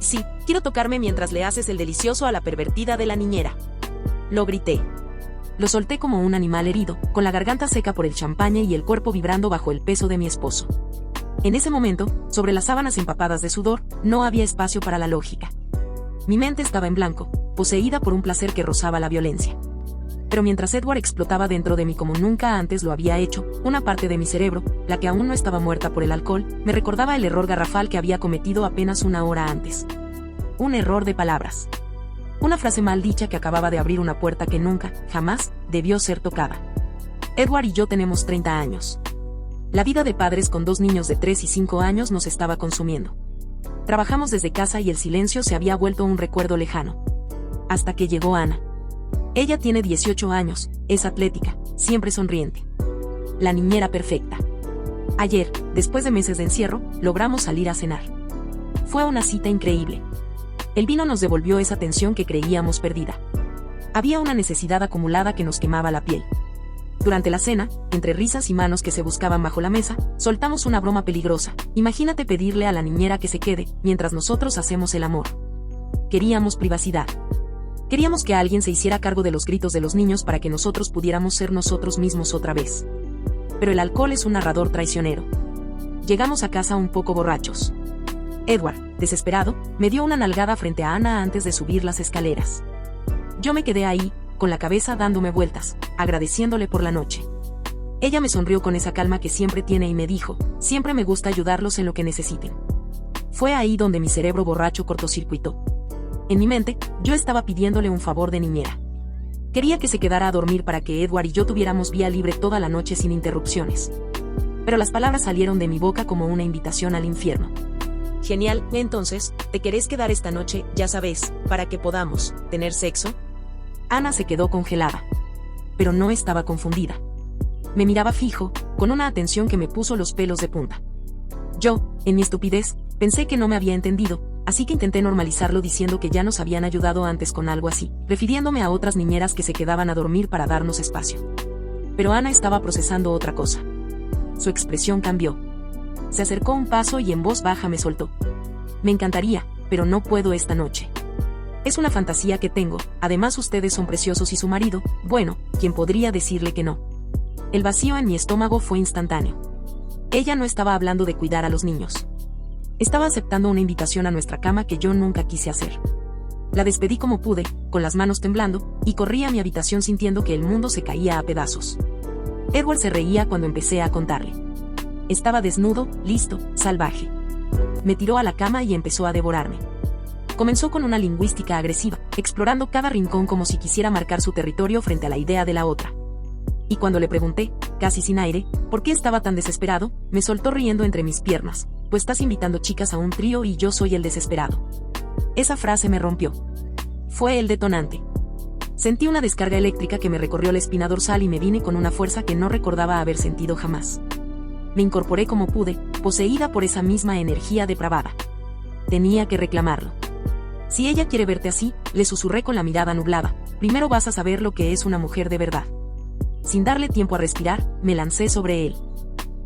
Sí, quiero tocarme mientras le haces el delicioso a la pervertida de la niñera. Lo grité. Lo solté como un animal herido, con la garganta seca por el champaña y el cuerpo vibrando bajo el peso de mi esposo. En ese momento, sobre las sábanas empapadas de sudor, no había espacio para la lógica. Mi mente estaba en blanco, poseída por un placer que rozaba la violencia. Pero mientras Edward explotaba dentro de mí como nunca antes lo había hecho, una parte de mi cerebro, la que aún no estaba muerta por el alcohol, me recordaba el error garrafal que había cometido apenas una hora antes. Un error de palabras. Una frase mal dicha que acababa de abrir una puerta que nunca, jamás, debió ser tocada. Edward y yo tenemos 30 años. La vida de padres con 2 niños de 3 y 5 años nos estaba consumiendo. Trabajamos desde casa y el silencio se había vuelto un recuerdo lejano. Hasta que llegó Ana. Ella tiene 18 años, es atlética, siempre sonriente. La niñera perfecta. Ayer, después de meses de encierro, logramos salir a cenar. Fue una cita increíble. El vino nos devolvió esa tensión que creíamos perdida. Había una necesidad acumulada que nos quemaba la piel. Durante la cena, entre risas y manos que se buscaban bajo la mesa, soltamos una broma peligrosa. Imagínate pedirle a la niñera que se quede, mientras nosotros hacemos el amor. Queríamos privacidad. Queríamos que alguien se hiciera cargo de los gritos de los niños para que nosotros pudiéramos ser nosotros mismos otra vez. Pero el alcohol es un narrador traicionero. Llegamos a casa un poco borrachos. Edward, desesperado, me dio una nalgada frente a Ana antes de subir las escaleras. Yo me quedé ahí, con la cabeza dándome vueltas, agradeciéndole por la noche. Ella me sonrió con esa calma que siempre tiene y me dijo, siempre me gusta ayudarlos en lo que necesiten. Fue ahí donde mi cerebro borracho cortocircuitó. En mi mente, yo estaba pidiéndole un favor de niñera. Quería que se quedara a dormir para que Edward y yo tuviéramos vía libre toda la noche sin interrupciones. Pero las palabras salieron de mi boca como una invitación al infierno. Genial, entonces, ¿te querés quedar esta noche, ya sabes, para que podamos tener sexo? Ana se quedó congelada. Pero no estaba confundida. Me miraba fijo, con una atención que me puso los pelos de punta. Yo, en mi estupidez, pensé que no me había entendido, así que intenté normalizarlo diciendo que ya nos habían ayudado antes con algo así, refiriéndome a otras niñeras que se quedaban a dormir para darnos espacio. Pero Ana estaba procesando otra cosa. Su expresión cambió. Se acercó un paso y en voz baja me soltó. Me encantaría, pero no puedo esta noche. Es una fantasía que tengo, además ustedes son preciosos y su marido, bueno, ¿quién podría decirle que no? El vacío en mi estómago fue instantáneo. Ella no estaba hablando de cuidar a los niños. Estaba aceptando una invitación a nuestra cama que yo nunca quise hacer. La despedí como pude, con las manos temblando, y corrí a mi habitación sintiendo que el mundo se caía a pedazos. Edward se reía cuando empecé a contarle. Estaba desnudo, listo, salvaje. Me tiró a la cama y empezó a devorarme. Comenzó con una lingüística agresiva, explorando cada rincón como si quisiera marcar su territorio frente a la idea de la otra. Y cuando le pregunté, casi sin aire, por qué estaba tan desesperado, me soltó riendo entre mis piernas, pues estás invitando chicas a un trío y yo soy el desesperado. Esa frase me rompió. Fue el detonante. Sentí una descarga eléctrica que me recorrió la espina dorsal y me vine con una fuerza que no recordaba haber sentido jamás. Me incorporé como pude, poseída por esa misma energía depravada. Tenía que reclamarlo. Si ella quiere verte así, le susurré con la mirada nublada, primero vas a saber lo que es una mujer de verdad. Sin darle tiempo a respirar, me lancé sobre él.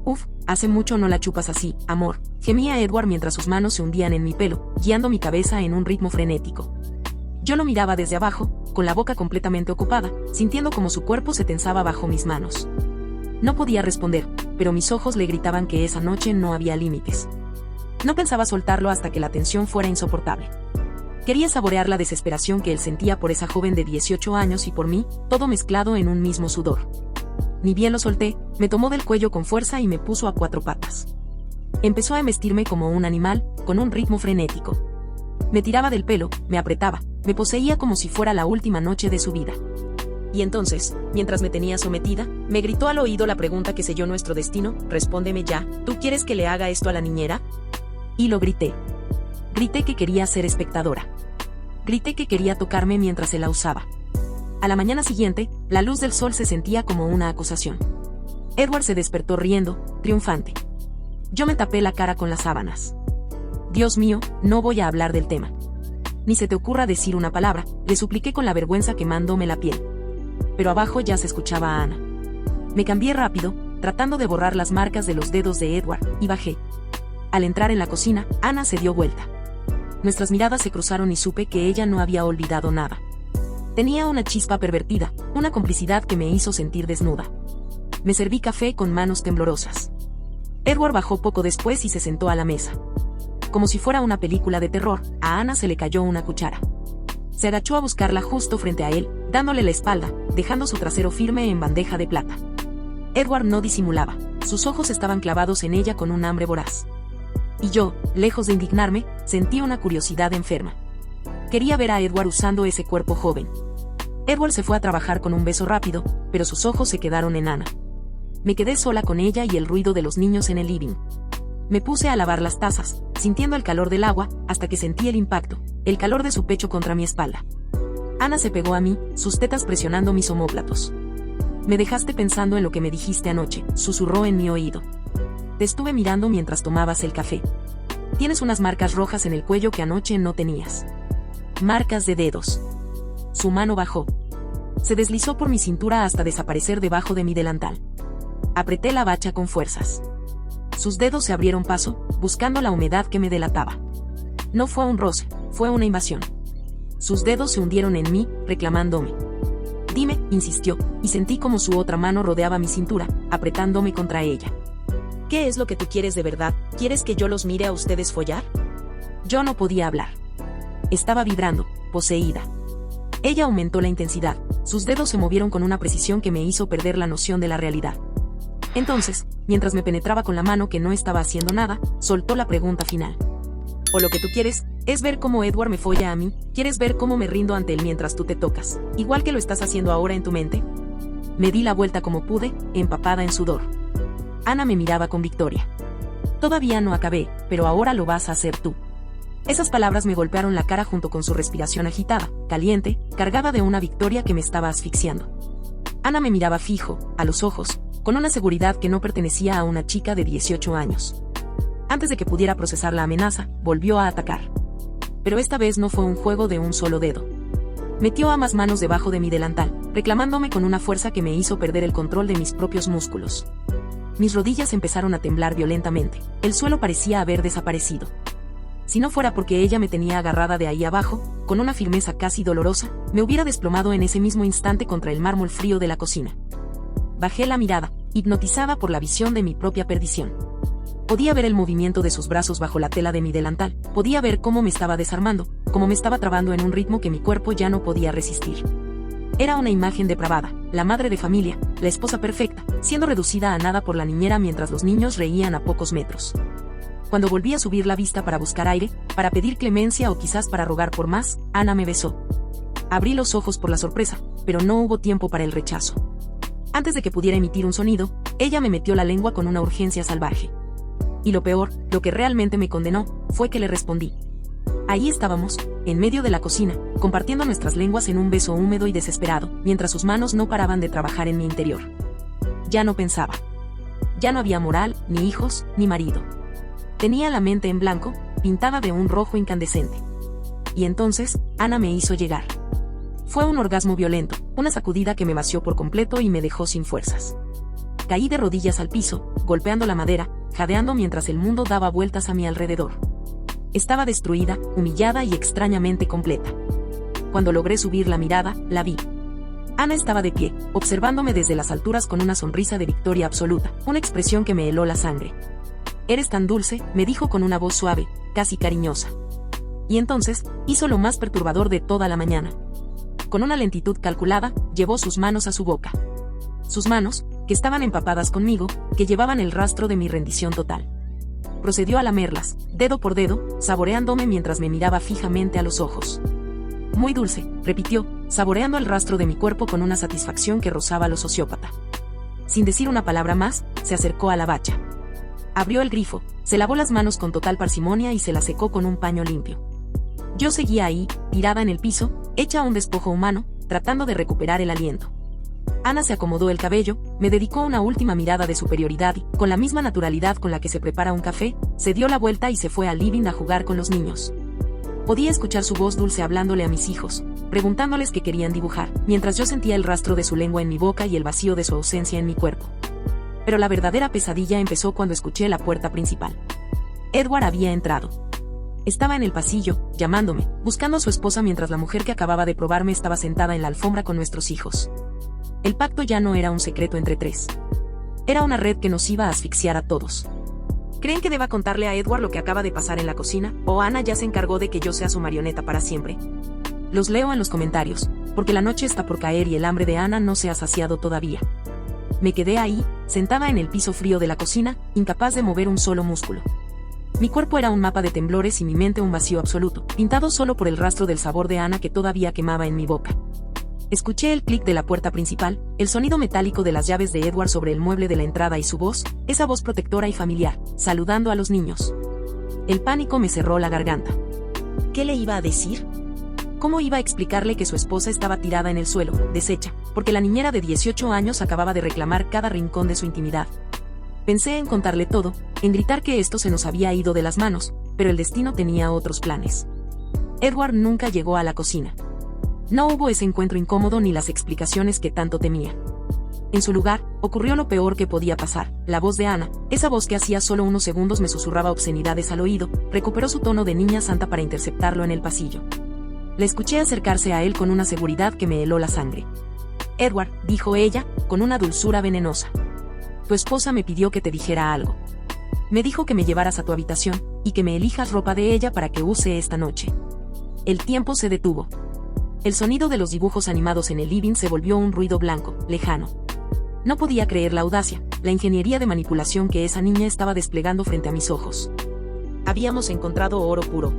Uf, hace mucho no la chupas así, amor, gemía Edward mientras sus manos se hundían en mi pelo, guiando mi cabeza en un ritmo frenético. Yo lo miraba desde abajo, con la boca completamente ocupada, sintiendo como su cuerpo se tensaba bajo mis manos. No podía responder, pero mis ojos le gritaban que esa noche no había límites. No pensaba soltarlo hasta que la tensión fuera insoportable. Quería saborear la desesperación que él sentía por esa joven de 18 años y por mí, todo mezclado en un mismo sudor. Ni bien lo solté, me tomó del cuello con fuerza y me puso a 4 patas. Empezó a embestirme como un animal, con un ritmo frenético. Me tiraba del pelo, me apretaba, me poseía como si fuera la última noche de su vida. Y entonces, mientras me tenía sometida, me gritó al oído la pregunta que selló nuestro destino, respóndeme ya, ¿tú quieres que le haga esto a la niñera? Y lo grité. Grité que quería ser espectadora. Grité que quería tocarme mientras él la usaba. A la mañana siguiente, la luz del sol se sentía como una acusación. Edward se despertó riendo, triunfante. Yo me tapé la cara con las sábanas. Dios mío, no voy a hablar del tema. Ni se te ocurra decir una palabra, le supliqué con la vergüenza quemándome la piel. Pero abajo ya se escuchaba a Ana. Me cambié rápido, tratando de borrar las marcas de los dedos de Edward, y bajé. Al entrar en la cocina, Ana se dio vuelta. Nuestras miradas se cruzaron y supe que ella no había olvidado nada. Tenía una chispa pervertida, una complicidad que me hizo sentir desnuda. Me serví café con manos temblorosas. Edward bajó poco después y se sentó a la mesa. Como si fuera una película de terror, a Ana se le cayó una cuchara. Se agachó a buscarla justo frente a él, dándole la espalda, dejando su trasero firme en bandeja de plata. Edward no disimulaba, sus ojos estaban clavados en ella con un hambre voraz. Y yo, lejos de indignarme, sentí una curiosidad enferma. Quería ver a Edward usando ese cuerpo joven. Edward se fue a trabajar con un beso rápido, pero sus ojos se quedaron en Ana. Me quedé sola con ella y el ruido de los niños en el living. Me puse a lavar las tazas, sintiendo el calor del agua, hasta que sentí el impacto, el calor de su pecho contra mi espalda. Ana se pegó a mí, sus tetas presionando mis omóplatos. Me dejaste pensando en lo que me dijiste anoche, susurró en mi oído. Te estuve mirando mientras tomabas el café. Tienes unas marcas rojas en el cuello que anoche no tenías. Marcas de dedos. Su mano bajó. Se deslizó por mi cintura hasta desaparecer debajo de mi delantal. Apreté la bacha con fuerzas. Sus dedos se abrieron paso, buscando la humedad que me delataba. No fue un roce, fue una invasión. Sus dedos se hundieron en mí, reclamándome. Dime, insistió, y sentí como su otra mano rodeaba mi cintura, apretándome contra ella. ¿Qué es lo que tú quieres de verdad? ¿Quieres que yo los mire a ustedes follar? Yo no podía hablar. Estaba vibrando, poseída. Ella aumentó la intensidad, sus dedos se movieron con una precisión que me hizo perder la noción de la realidad. Entonces, mientras me penetraba con la mano que no estaba haciendo nada, soltó la pregunta final. ¿O lo que tú quieres es ver cómo Edward me folla a mí? ¿Quieres ver cómo me rindo ante él mientras tú te tocas, igual que lo estás haciendo ahora en tu mente? Me di la vuelta como pude, empapada en sudor. Ana me miraba con victoria. Todavía no acabé, pero ahora lo vas a hacer tú. Esas palabras me golpearon la cara junto con su respiración agitada, caliente, cargada de una victoria que me estaba asfixiando. Ana me miraba fijo, a los ojos, con una seguridad que no pertenecía a una chica de 18 años. Antes de que pudiera procesar la amenaza, volvió a atacar. Pero esta vez no fue un juego de un solo dedo. Metió ambas manos debajo de mi delantal, reclamándome con una fuerza que me hizo perder el control de mis propios músculos. Mis rodillas empezaron a temblar violentamente, el suelo parecía haber desaparecido. Si no fuera porque ella me tenía agarrada de ahí abajo, con una firmeza casi dolorosa, me hubiera desplomado en ese mismo instante contra el mármol frío de la cocina. Bajé la mirada, hipnotizada por la visión de mi propia perdición. Podía ver el movimiento de sus brazos bajo la tela de mi delantal, podía ver cómo me estaba desarmando, cómo me estaba trabando en un ritmo que mi cuerpo ya no podía resistir. Era una imagen depravada, la madre de familia, la esposa perfecta, siendo reducida a nada por la niñera mientras los niños reían a pocos metros. Cuando volví a subir la vista para buscar aire, para pedir clemencia o quizás para rogar por más, Ana me besó. Abrí los ojos por la sorpresa, pero no hubo tiempo para el rechazo. Antes de que pudiera emitir un sonido, ella me metió la lengua con una urgencia salvaje. Y lo peor, lo que realmente me condenó, fue que le respondí. Ahí estábamos, en medio de la cocina, compartiendo nuestras lenguas en un beso húmedo y desesperado, mientras sus manos no paraban de trabajar en mi interior. Ya no pensaba. Ya no había moral, ni hijos, ni marido. Tenía la mente en blanco, pintada de un rojo incandescente. Y entonces, Ana me hizo llegar. Fue un orgasmo violento, una sacudida que me vació por completo y me dejó sin fuerzas. Caí de rodillas al piso, golpeando la madera, jadeando mientras el mundo daba vueltas a mi alrededor. Estaba destruida, humillada y extrañamente completa. Cuando logré subir la mirada, la vi. Ana estaba de pie, observándome desde las alturas con una sonrisa de victoria absoluta, una expresión que me heló la sangre. Eres tan dulce, me dijo con una voz suave, casi cariñosa. Y entonces, hizo lo más perturbador de toda la mañana. Con una lentitud calculada, llevó sus manos a su boca. Sus manos, que estaban empapadas conmigo, que llevaban el rastro de mi rendición total. Procedió a lamerlas, dedo por dedo, saboreándome mientras me miraba fijamente a los ojos. Muy dulce, repitió, saboreando el rastro de mi cuerpo con una satisfacción que rozaba lo sociópata. Sin decir una palabra más, se acercó a la bacha. Abrió el grifo, se lavó las manos con total parsimonia y se las secó con un paño limpio. Yo seguía ahí, tirada en el piso, hecha un despojo humano, tratando de recuperar el aliento. Ana se acomodó el cabello, me dedicó una última mirada de superioridad y, con la misma naturalidad con la que se prepara un café, se dio la vuelta y se fue al living a jugar con los niños. Podía escuchar su voz dulce hablándole a mis hijos, preguntándoles qué querían dibujar, mientras yo sentía el rastro de su lengua en mi boca y el vacío de su ausencia en mi cuerpo. Pero la verdadera pesadilla empezó cuando escuché la puerta principal. Edward había entrado. Estaba en el pasillo, llamándome, buscando a su esposa mientras la mujer que acababa de probarme estaba sentada en la alfombra con nuestros hijos. El pacto ya no era un secreto entre tres. Era una red que nos iba a asfixiar a todos. ¿Creen que deba contarle a Edward lo que acaba de pasar en la cocina? ¿O Ana ya se encargó de que yo sea su marioneta para siempre? Los leo en los comentarios, porque la noche está por caer y el hambre de Ana no se ha saciado todavía. Me quedé ahí, sentada en el piso frío de la cocina, incapaz de mover un solo músculo. Mi cuerpo era un mapa de temblores y mi mente un vacío absoluto, pintado solo por el rastro del sabor de Ana que todavía quemaba en mi boca. Escuché el clic de la puerta principal, el sonido metálico de las llaves de Edward sobre el mueble de la entrada y su voz, esa voz protectora y familiar, saludando a los niños. El pánico me cerró la garganta. ¿Qué le iba a decir? ¿Cómo iba a explicarle que su esposa estaba tirada en el suelo, deshecha, porque la niñera de 18 años acababa de reclamar cada rincón de su intimidad? Pensé en contarle todo, en gritar que esto se nos había ido de las manos, pero el destino tenía otros planes. Edward nunca llegó a la cocina. No hubo ese encuentro incómodo ni las explicaciones que tanto temía. En su lugar, ocurrió lo peor que podía pasar. La voz de Ana, esa voz que hacía solo unos segundos me susurraba obscenidades al oído, recuperó su tono de niña santa para interceptarlo en el pasillo. Le escuché acercarse a él con una seguridad que me heló la sangre. «Edward», dijo ella, con una dulzura venenosa. «Tu esposa me pidió que te dijera algo. Me dijo que me llevaras a tu habitación, y que me elijas ropa de ella para que use esta noche». El tiempo se detuvo. El sonido de los dibujos animados en el living se volvió un ruido blanco, lejano. No podía creer la audacia, la ingeniería de manipulación que esa niña estaba desplegando frente a mis ojos. Habíamos encontrado oro puro.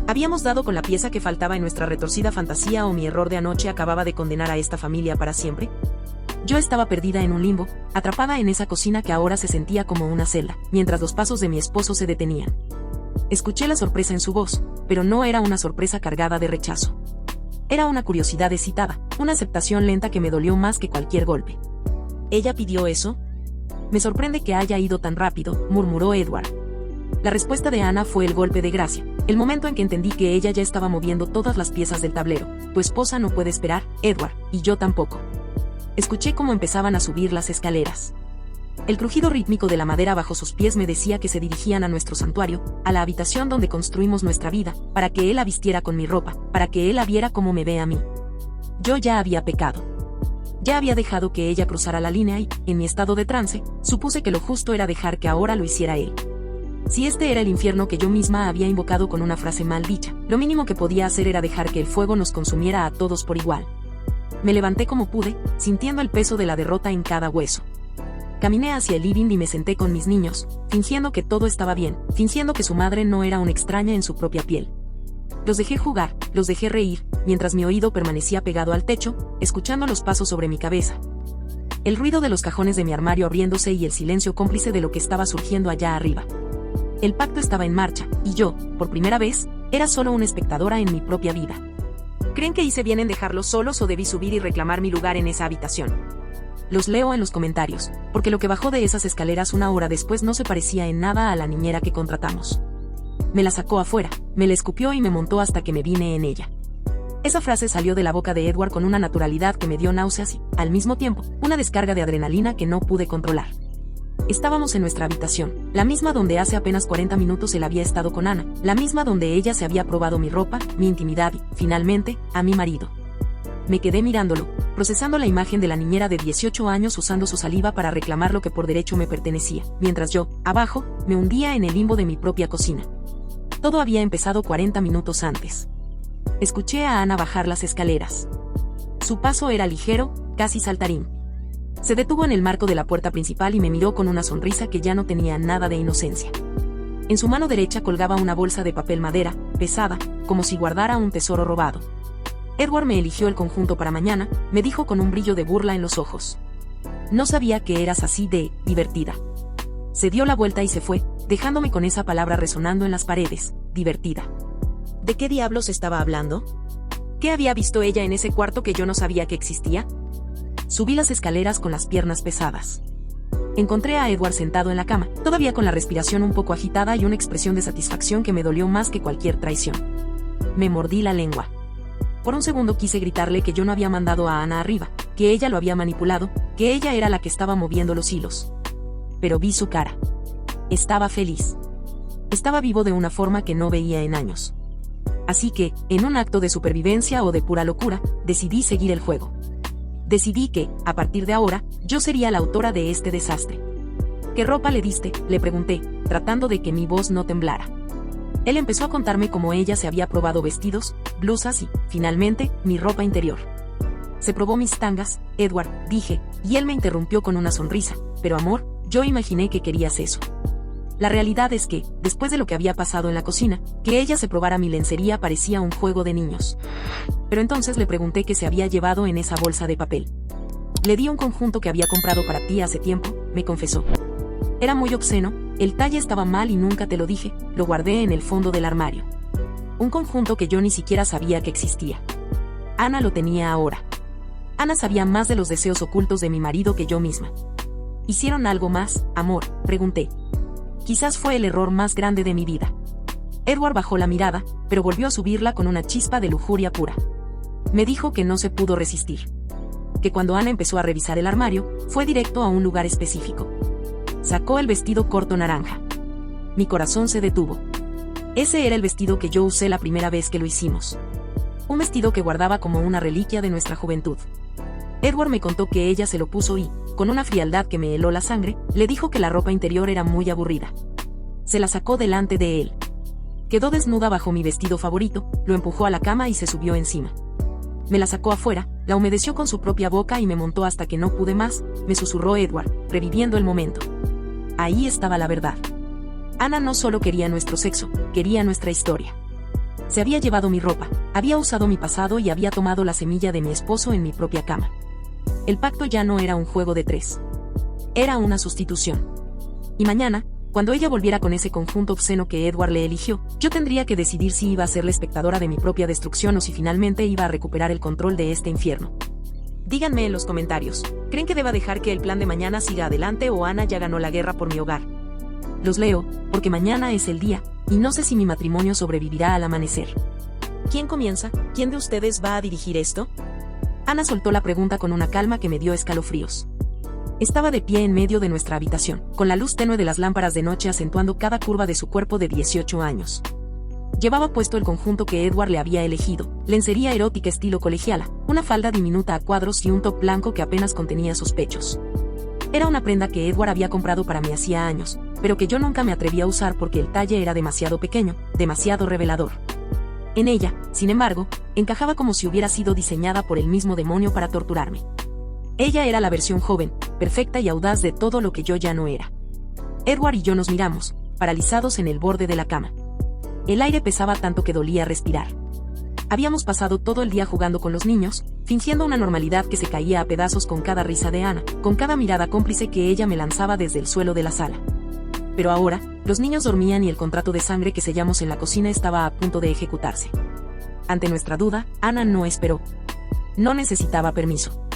Habíamos dado con la pieza que faltaba en nuestra retorcida fantasía, o mi error de anoche acababa de condenar a esta familia para siempre. Yo estaba perdida en un limbo, atrapada en esa cocina que ahora se sentía como una celda, mientras los pasos de mi esposo se detenían. Escuché la sorpresa en su voz, pero no era una sorpresa cargada de rechazo. Era una curiosidad excitada, una aceptación lenta que me dolió más que cualquier golpe. ¿Ella pidió eso? Me sorprende que haya ido tan rápido, murmuró Edward. La respuesta de Ana fue el golpe de gracia, el momento en que entendí que ella ya estaba moviendo todas las piezas del tablero. Tu esposa no puede esperar, Edward, y yo tampoco. Escuché cómo empezaban a subir las escaleras. El crujido rítmico de la madera bajo sus pies me decía que se dirigían a nuestro santuario, a la habitación donde construimos nuestra vida, para que él la vistiera con mi ropa, para que él la viera como me ve a mí. Yo ya había pecado. Ya había dejado que ella cruzara la línea y, en mi estado de trance, supuse que lo justo era dejar que ahora lo hiciera él. Si este era el infierno que yo misma había invocado con una frase mal dicha, lo mínimo que podía hacer era dejar que el fuego nos consumiera a todos por igual. Me levanté como pude, sintiendo el peso de la derrota en cada hueso. Caminé hacia el living y me senté con mis niños, fingiendo que todo estaba bien, fingiendo que su madre no era una extraña en su propia piel. Los dejé jugar, los dejé reír, mientras mi oído permanecía pegado al techo, escuchando los pasos sobre mi cabeza. El ruido de los cajones de mi armario abriéndose y el silencio cómplice de lo que estaba surgiendo allá arriba. El pacto estaba en marcha, y yo, por primera vez, era solo una espectadora en mi propia vida. ¿Creen que hice bien en dejarlos solos o debí subir y reclamar mi lugar en esa habitación? Los leo en los comentarios, porque lo que bajó de esas escaleras una hora después no se parecía en nada a la niñera que contratamos. Me la sacó afuera, me la escupió y me montó hasta que me vine en ella. Esa frase salió de la boca de Edward con una naturalidad que me dio náuseas y, al mismo tiempo, una descarga de adrenalina que no pude controlar. Estábamos en nuestra habitación, la misma donde hace apenas 40 minutos él había estado con Ana, la misma donde ella se había probado mi ropa, mi intimidad y, finalmente, a mi marido. Me quedé mirándolo, procesando la imagen de la niñera de 18 años usando su saliva para reclamar lo que por derecho me pertenecía, mientras yo, abajo, me hundía en el limbo de mi propia cocina. Todo había empezado 40 minutos antes. Escuché a Ana bajar las escaleras. Su paso era ligero, casi saltarín. Se detuvo en el marco de la puerta principal y me miró con una sonrisa que ya no tenía nada de inocencia. En su mano derecha colgaba una bolsa de papel madera, pesada, como si guardara un tesoro robado. Edward me eligió el conjunto para mañana, me dijo con un brillo de burla en los ojos. No sabía que eras así de divertida. Se dio la vuelta y se fue, dejándome con esa palabra resonando en las paredes, divertida. ¿De qué diablos estaba hablando? ¿Qué había visto ella en ese cuarto que yo no sabía que existía? Subí las escaleras con las piernas pesadas. Encontré a Edward sentado en la cama, todavía con la respiración un poco agitada y una expresión de satisfacción que me dolió más que cualquier traición. Me mordí la lengua. Por un segundo quise gritarle que yo no había mandado a Ana arriba, que ella lo había manipulado, que ella era la que estaba moviendo los hilos. Pero vi su cara. Estaba feliz. estaba vivo de una forma que no veía en años. Así que, en un acto de supervivencia o de pura locura, decidí seguir el juego. Decidí que, a partir de ahora, yo sería la autora de este desastre. ¿Qué ropa le diste?, le pregunté, tratando de que mi voz no temblara. Él empezó a contarme cómo ella se había probado vestidos, blusas y, finalmente, mi ropa interior. Se probó mis tangas, Edward, dije, y él me interrumpió con una sonrisa. Pero amor, yo imaginé que querías eso. La realidad es que, después de lo que había pasado en la cocina, que ella se probara mi lencería parecía un juego de niños. Pero entonces le pregunté qué se había llevado en esa bolsa de papel. Le di un conjunto que había comprado para ti hace tiempo, me confesó. Era muy obsceno, el talle estaba mal y nunca te lo dije, lo guardé en el fondo del armario. Un conjunto que yo ni siquiera sabía que existía. Ana lo tenía ahora. Ana sabía más de los deseos ocultos de mi marido que yo misma. ¿Hicieron algo más, amor?, pregunté. Quizás fue el error más grande de mi vida. Edward bajó la mirada, pero volvió a subirla con una chispa de lujuria pura. Me dijo que no se pudo resistir. Que cuando Ana empezó a revisar el armario, fue directo a un lugar específico. Sacó el vestido corto naranja. Mi corazón se detuvo. Ese era el vestido que yo usé la primera vez que lo hicimos. Un vestido que guardaba como una reliquia de nuestra juventud. Edward me contó que ella se lo puso y, con una frialdad que me heló la sangre, le dijo que la ropa interior era muy aburrida. Se la sacó delante de él. Quedó desnuda bajo mi vestido favorito, lo empujó a la cama y se subió encima. Me la sacó afuera, la humedeció con su propia boca y me montó hasta que no pude más, me susurró Edward, reviviendo el momento. Ahí estaba la verdad. Ana no solo quería nuestro sexo, quería nuestra historia. Se había llevado mi ropa, había usado mi pasado y había tomado la semilla de mi esposo en mi propia cama. El pacto ya no era un juego de tres. Era una sustitución. Y mañana, cuando ella volviera con ese conjunto obsceno que Edward le eligió, yo tendría que decidir si iba a ser la espectadora de mi propia destrucción o si finalmente iba a recuperar el control de este infierno. Díganme en los comentarios, ¿creen que deba dejar que el plan de mañana siga adelante o Ana ya ganó la guerra por mi hogar? Los leo, porque mañana es el día, y no sé si mi matrimonio sobrevivirá al amanecer. ¿Quién comienza? ¿Quién de ustedes va a dirigir esto? Ana soltó la pregunta con una calma que me dio escalofríos. Estaba de pie en medio de nuestra habitación, con la luz tenue de las lámparas de noche acentuando cada curva de su cuerpo de 18 años. Llevaba puesto el conjunto que Edward le había elegido, lencería erótica estilo colegiala, una falda diminuta a cuadros y un top blanco que apenas contenía sus pechos. Era una prenda que Edward había comprado para mí hacía años, pero que yo nunca me atreví a usar porque el talle era demasiado pequeño, demasiado revelador. En ella, sin embargo, encajaba como si hubiera sido diseñada por el mismo demonio para torturarme. Ella era la versión joven, perfecta y audaz de todo lo que yo ya no era. Edward y yo nos miramos, paralizados en el borde de la cama. El aire pesaba tanto que dolía respirar. Habíamos pasado todo el día jugando con los niños, fingiendo una normalidad que se caía a pedazos con cada risa de Ana, con cada mirada cómplice que ella me lanzaba desde el suelo de la sala. Pero ahora, los niños dormían y el contrato de sangre que sellamos en la cocina estaba a punto de ejecutarse. Ante nuestra duda, Ana no esperó. No necesitaba permiso.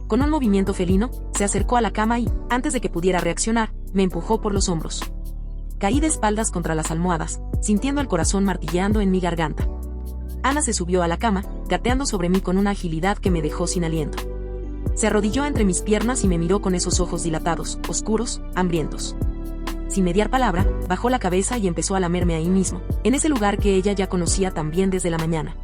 Con un movimiento felino, se acercó a la cama y, antes de que pudiera reaccionar, me empujó por los hombros. Caí de espaldas contra las almohadas, sintiendo el corazón martilleando en mi garganta. Ana se subió a la cama, gateando sobre mí con una agilidad que me dejó sin aliento. Se arrodilló entre mis piernas y me miró con esos ojos dilatados, oscuros, hambrientos. Sin mediar palabra, bajó la cabeza y empezó a lamerme ahí mismo, en ese lugar que ella ya conocía tan bien desde la mañana.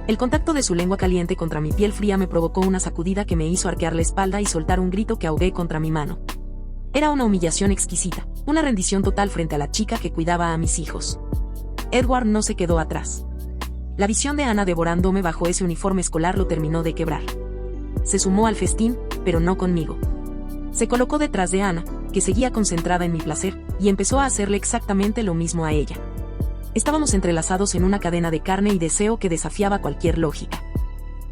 El contacto de su lengua caliente contra mi piel fría me provocó una sacudida que me hizo arquear la espalda y soltar un grito que ahogué contra mi mano. Era una humillación exquisita, una rendición total frente a la chica que cuidaba a mis hijos. Edward no se quedó atrás. La visión de Ana devorándome bajo ese uniforme escolar lo terminó de quebrar. Se sumó al festín, pero no conmigo. Se colocó detrás de Ana, que seguía concentrada en mi placer, y empezó a hacerle exactamente lo mismo a ella. Estábamos entrelazados en una cadena de carne y deseo que desafiaba cualquier lógica.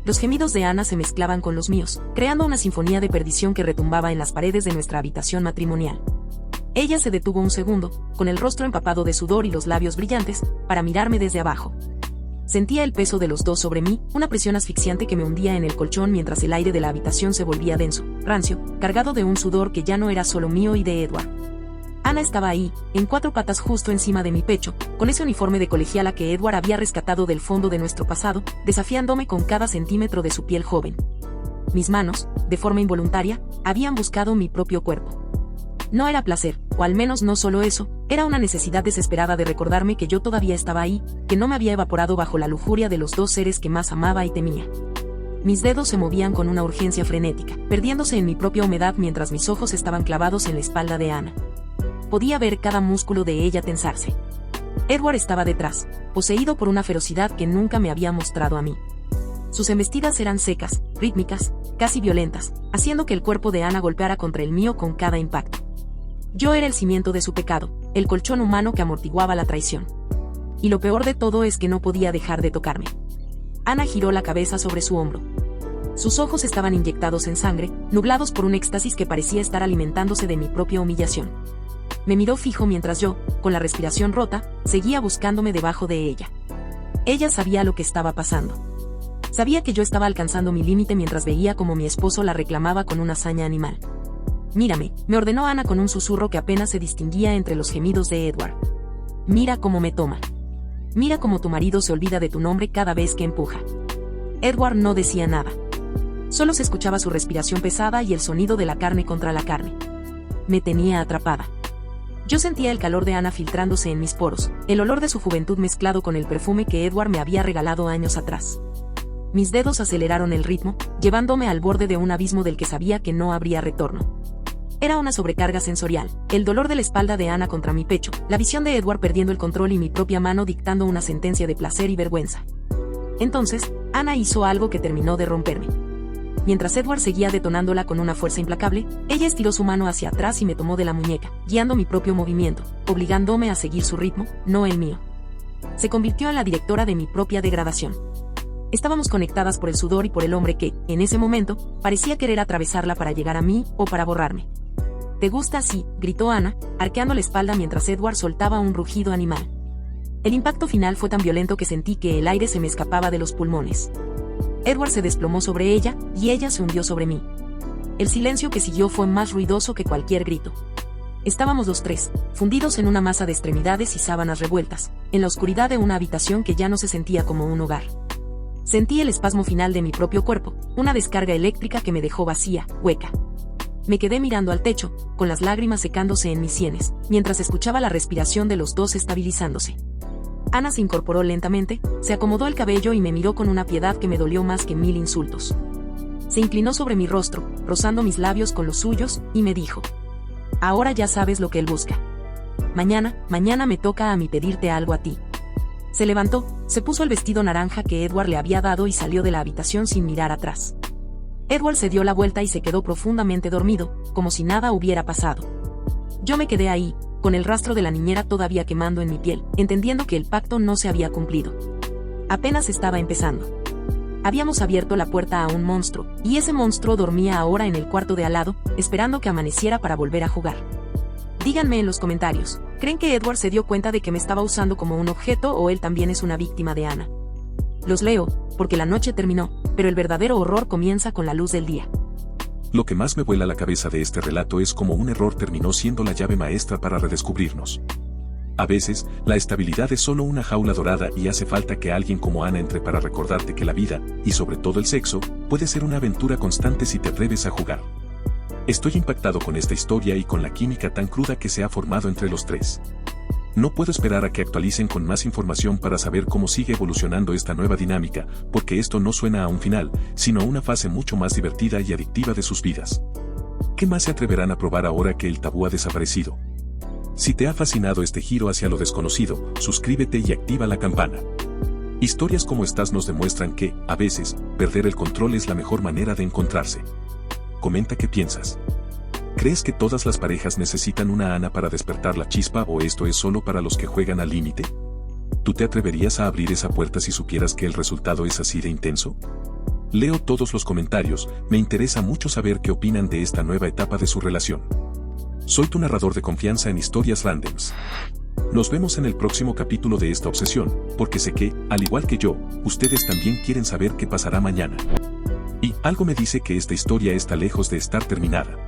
Los gemidos de Ana se mezclaban con los míos, creando una sinfonía de perdición que retumbaba en las paredes de nuestra habitación matrimonial. Ella se detuvo un segundo, con el rostro empapado de sudor y los labios brillantes, para mirarme desde abajo. Sentía el peso de los dos sobre mí, una presión asfixiante que me hundía en el colchón mientras el aire de la habitación se volvía denso, rancio, cargado de un sudor que ya no era solo mío y de Edward. Ana estaba ahí, en cuatro patas justo encima de mi pecho, con ese uniforme de colegiala que Edward había rescatado del fondo de nuestro pasado, desafiándome con cada centímetro de su piel joven. Mis manos, de forma involuntaria, habían buscado mi propio cuerpo. No era placer, o al menos no solo eso, era una necesidad desesperada de recordarme que yo todavía estaba ahí, que no me había evaporado bajo la lujuria de los dos seres que más amaba y temía. Mis dedos se movían con una urgencia frenética, perdiéndose en mi propia humedad mientras mis ojos estaban clavados en la espalda de Ana. Podía ver cada músculo de ella tensarse. Edward estaba detrás, poseído por una ferocidad que nunca me había mostrado a mí. Sus embestidas eran secas, rítmicas, casi violentas, haciendo que el cuerpo de Ana golpeara contra el mío con cada impacto. Yo era el cimiento de su pecado, el colchón humano que amortiguaba la traición. Y lo peor de todo es que no podía dejar de tocarme. Ana giró la cabeza sobre su hombro. Sus ojos estaban inyectados en sangre, nublados por un éxtasis que parecía estar alimentándose de mi propia humillación. Me miró fijo mientras yo, con la respiración rota, seguía buscándome debajo de ella. Ella sabía lo que estaba pasando. Sabía que yo estaba alcanzando mi límite mientras veía como mi esposo la reclamaba con una hazaña animal. «Mírame», me ordenó Ana con un susurro que apenas se distinguía entre los gemidos de Edward. «Mira cómo me toma. Mira cómo tu marido se olvida de tu nombre cada vez que empuja». Edward no decía nada. Solo se escuchaba su respiración pesada y el sonido de la carne contra la carne. Me tenía atrapada. Yo sentía el calor de Ana filtrándose en mis poros, el olor de su juventud mezclado con el perfume que Edward me había regalado años atrás. Mis dedos aceleraron el ritmo, llevándome al borde de un abismo del que sabía que no habría retorno. Era una sobrecarga sensorial, el dolor de la espalda de Ana contra mi pecho, la visión de Edward perdiendo el control y mi propia mano dictando una sentencia de placer y vergüenza. Entonces, Ana hizo algo que terminó de romperme. Mientras Edward seguía detonándola con una fuerza implacable, ella estiró su mano hacia atrás y me tomó de la muñeca, guiando mi propio movimiento, obligándome a seguir su ritmo, no el mío. Se convirtió en la directora de mi propia degradación. Estábamos conectadas por el sudor y por el hombre que, en ese momento, parecía querer atravesarla para llegar a mí o para borrarme. «¿Te gusta así?», gritó Ana, arqueando la espalda mientras Edward soltaba un rugido animal. El impacto final fue tan violento que sentí que el aire se me escapaba de los pulmones. Edward se desplomó sobre ella, y ella se hundió sobre mí. El silencio que siguió fue más ruidoso que cualquier grito. Estábamos los tres, fundidos en una masa de extremidades y sábanas revueltas, en la oscuridad de una habitación que ya no se sentía como un hogar. Sentí el espasmo final de mi propio cuerpo, una descarga eléctrica que me dejó vacía, hueca. Me quedé mirando al techo, con las lágrimas secándose en mis sienes, mientras escuchaba la respiración de los dos estabilizándose. Ana se incorporó lentamente, se acomodó el cabello y me miró con una piedad que me dolió más que 1000 insultos. Se inclinó sobre mi rostro, rozando mis labios con los suyos, y me dijo: «Ahora ya sabes lo que él busca. Mañana me toca a mí pedirte algo a ti». Se levantó, se puso el vestido naranja que Edward le había dado y salió de la habitación sin mirar atrás. Edward se dio la vuelta y se quedó profundamente dormido, como si nada hubiera pasado. Yo me quedé ahí, con el rastro de la niñera todavía quemando en mi piel, entendiendo que el pacto no se había cumplido. Apenas estaba empezando. Habíamos abierto la puerta a un monstruo, y ese monstruo dormía ahora en el cuarto de al lado, esperando que amaneciera para volver a jugar. Díganme en los comentarios, ¿creen que Edward se dio cuenta de que me estaba usando como un objeto o él también es una víctima de Ana? Los leo, porque la noche terminó, pero el verdadero horror comienza con la luz del día. Lo que más me vuela la cabeza de este relato es cómo un error terminó siendo la llave maestra para redescubrirnos. A veces, la estabilidad es solo una jaula dorada y hace falta que alguien como Ana entre para recordarte que la vida, y sobre todo el sexo, puede ser una aventura constante si te atreves a jugar. Estoy impactado con esta historia y con la química tan cruda que se ha formado entre los tres. No puedo esperar a que actualicen con más información para saber cómo sigue evolucionando esta nueva dinámica, porque esto no suena a un final, sino a una fase mucho más divertida y adictiva de sus vidas. ¿Qué más se atreverán a probar ahora que el tabú ha desaparecido? Si te ha fascinado este giro hacia lo desconocido, suscríbete y activa la campana. Historias como estas nos demuestran que, a veces, perder el control es la mejor manera de encontrarse. Comenta qué piensas. ¿Crees que todas las parejas necesitan una Ana para despertar la chispa o esto es solo para los que juegan al límite? ¿Tú te atreverías a abrir esa puerta si supieras que el resultado es así de intenso? Leo todos los comentarios, me interesa mucho saber qué opinan de esta nueva etapa de su relación. Soy tu narrador de confianza en Historias Randoms. Nos vemos en el próximo capítulo de esta obsesión, porque sé que, al igual que yo, ustedes también quieren saber qué pasará mañana. Y algo me dice que esta historia está lejos de estar terminada.